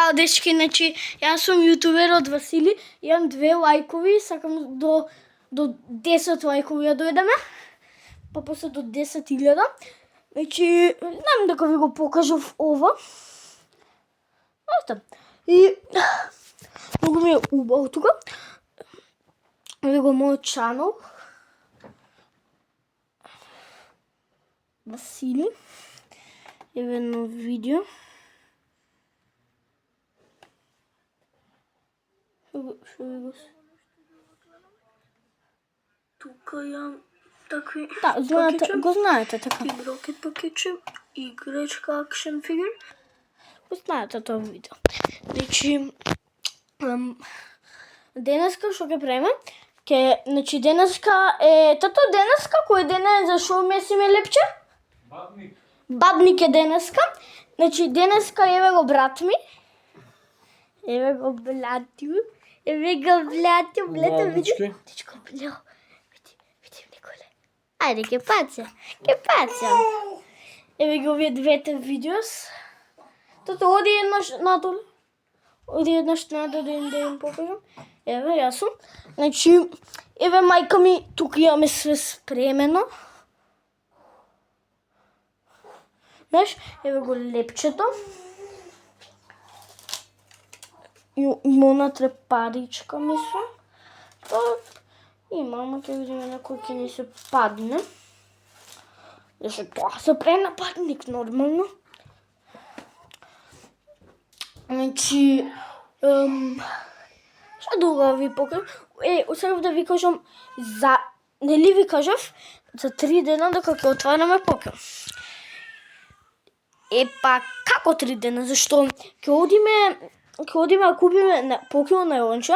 Чао, дечки, значи, јас сум јутубер од Васили, имам 2 лајкови, сакам до 10 лајкови да дојдеме, па после до 10.000. Значи, знам дека ви го покажав ова. Ето. И многу ми е убаво тука. Ево го мојот чанел. Васили. Ево едно видео. Тука јам такви пакетче. Го знаете така. И брокет пакетче, играчка акшен фигур. Го знаете тоа видео. Значи, денеска што ќе правиме? Значи, денеска е... Тато денеска, кој ден е за шо месиме лепче? Бадник. Бадник е денеска. Значи, денеска еве го брат ми. Еве го блатю. Еве го блатю. Блатю, види? Дечко, бляо. Види, Николе. Ајде, ке паца. Еве ги овие двете видеос. Тото оди еднаш надолу. Да им покажам. Еве, јас сум. Значи, еве мајка ми, тука имаме све спремено. Знаеш, еве го лепчето. Има онатре паричка, мислам. И мама ќе видиме некој ќе ни се падне. Зашто тоа се прави на падник, нормално. Значи, што друго ви покажам? Сакав да ви кажам за... Нели ви кажав? За 3 дена дека ќе отвараме покер. Па, како 3 дена? Зашто ќе одиме да купиме на покер на Јонче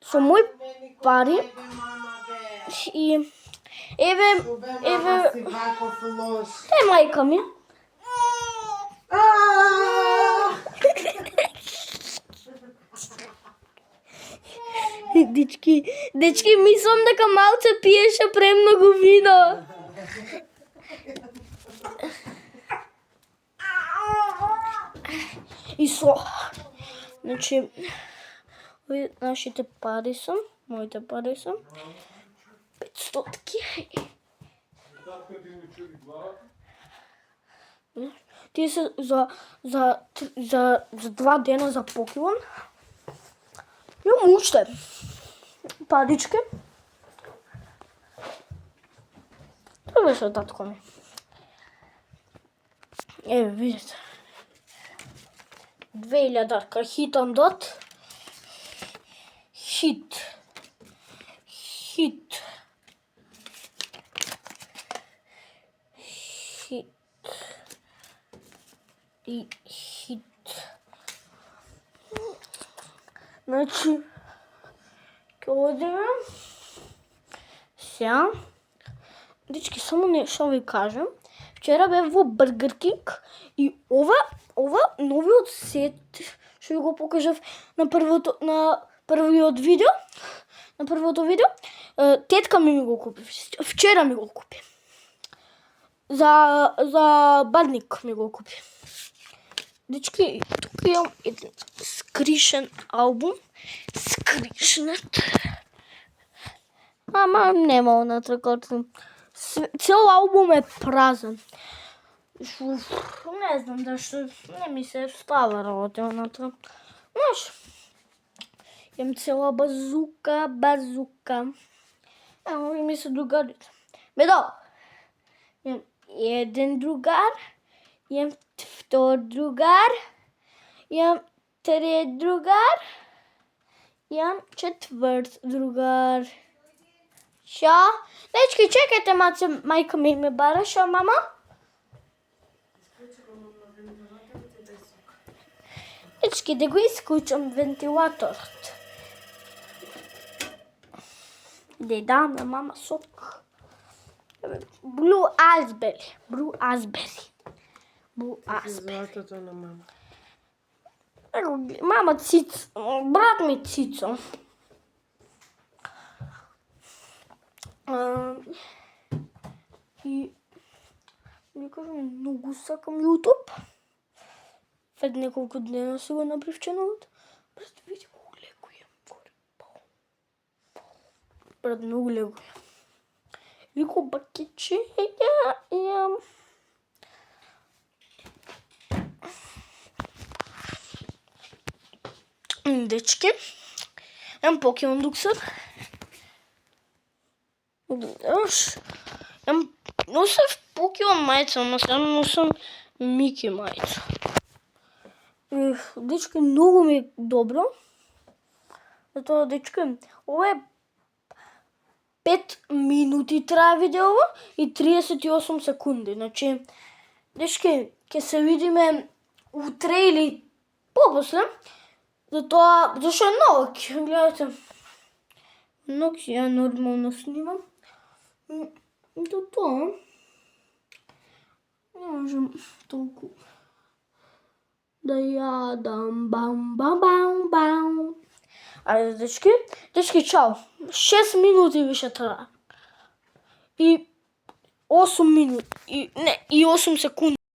со мои пари и еве мајка ми. Дечки, мислам дека малце пиеше премногу вино. И значи, овие нашите пари се, моите пари се 500. Тие се за 2 дена за покемон. Имам уште парички. Тоа беше татко ми. Еве, видите. 2000 хитам дот. Хит. И хит. Значи, ќе одиме. Сега. Дечки, само нешто ви кажам. Вчера бев во Бургер Кинг и ова новиот сет, што ви го покажав на првото видео, тетка ми го купи. Вчера ми го купи. За бадник ми го купи. Дечки, тука имам еден скришен албум. Скришнет. Ама нема онатре картон. Цел албум е празен. Не знам зашто не ми се става работи онатре. Знаеш, имам цела базука. Ево ми се другарите. Бедо, имам еден другар, имам втор другар, имам трет другар, имам четврт другар. Шо? Дечки, чекайте маце, мајка ми ме бара, шо, мама? Дечки, да го исклучам вентилаторот. Да даме мама сок. Blue Raspberry. Златото на мама. Мама Циц, брат ми Цицо. И ви кажам, многу сакам YouTube. Пред неколку дена си го направив чаналот. Брат, види колку леко е. Брат, многу леко е. Вико бакиче имам. Дечки, имам Покемон Дуксер. Носев Покемон мајца, ама сега носам Мики мајца. Дечки, многу ми е добро. Затоа, дечки, ова е 5 минути трае видео и 38 секунди. Значи, дечки, ќе се видиме утре или попосле. Затоа, зашо е ноќ, гледате. Ноќ ја нормално снимам. До тоа, не можем толку да јадам бам. Ајде, дечки, чао. 6 минути више трае. И 8 минути, и 8 секунди.